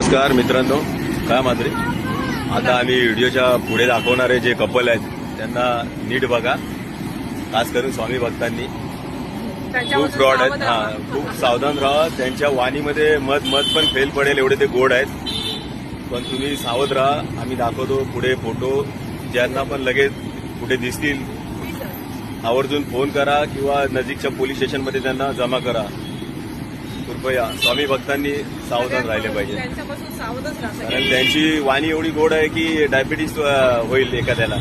नमस्कार मित्रांनो, काय मात्रे आता आम्ही व्हिडिओच्या पुढे दाखवणारे जे कपल आहेत त्यांना नीट बघा. खास करून स्वामी भक्तांनी खूप फ्रॉड आहेत. खूप सावधान राहा. त्यांच्या वाणीमध्ये मध पण फेल पडेल एवढे ते गोड आहेत. पण तुम्ही सावध राहा. आम्ही दाखवतो पुढे फोटो. ज्यांना पण लगेच कुठे दिसतील आवर्जून फोन करा किंवा नजीकच्या पोलीस स्टेशनमध्ये त्यांना जमा करा. कृपया स्वामी भक्तांनी सावधान राहिले पाहिजे, कारण त्यांची वाणी एवढी गोड आहे की डायबिटीस होईल एखाद्याला.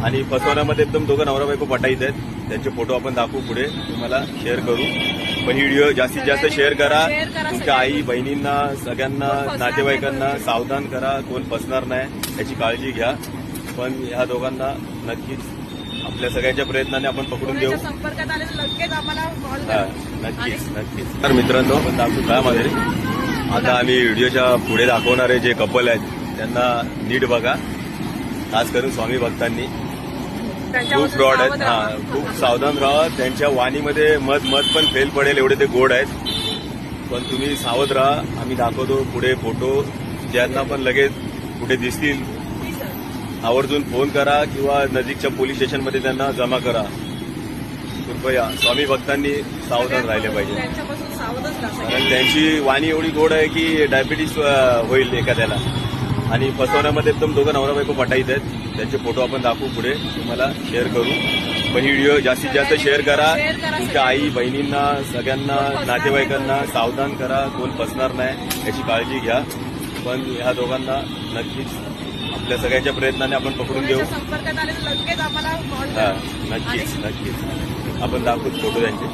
आणि फसवण्यामध्ये एकदम दोघं नवरा बायको पटाईत आहेत. त्यांचे फोटो आपण दाखवू, पुढे तुम्हाला शेअर करू. पण ही व्हिडिओ जास्तीत जास्त शेअर करा. तुमच्या आई बहिणींना सगळ्यांना नातेवाईकांना सावधान करा. कोण फसणार नाही याची काळजी घ्या. पण ह्या दोघांना नक्कीच आपल्या सगळ्यांच्या प्रयत्नाने आपण पकडून देऊ. संपर्कात आले तर लगेच आम्हाला कॉल नक्कीच. तर मित्रांनो, आपण दाखवू काय मध्ये आता आम्ही व्हिडिओच्या पुढे दाखवणारे जे कपल आहेत त्यांना नीट बघा. खास करून स्वामी भक्तांनी खूप फ्रॉड आहेत. खूप सावधान राहा. त्यांच्या वाणीमध्ये मध पण फेल पडेल एवढे ते गोड आहेत. पण तुम्ही सावध राहा. आम्ही दाखवतो पुढे फोटो. ज्यांना पण लगेच कुठे दिसतील आवर्जून फोन करा किंवा नजीकच्या पोलीस स्टेशनमध्ये त्यांना जमा करा. कृपया स्वामी भक्तांनी सावधान राहिले पाहिजे, कारण त्यांची वाणी एवढी गोड आहे की डायबिटीस होईल एखाद्याला. आणि फसवण्यामध्ये एकदम दोघं नवरा बायको पटाईत आहेत. त्यांचे फोटो आपण दाखवू, पुढे तुम्हाला शेअर करू. पण ही व्हिडिओ जास्तीत जास्त शेअर करा. तुमच्या आई बहिणींना सगळ्यांना नातेवाईकांना सावधान करा. कोण फसणार नाही याची काळजी घ्या. पण ह्या दोघांना नक्कीच आपल्या सगळ्यांच्या प्रयत्नाने आपण पकडून देऊ. संपर्कात आले तर लगेच आम्हाला कॉल नक्कीच आपण दाखवू फोटो त्यांचे.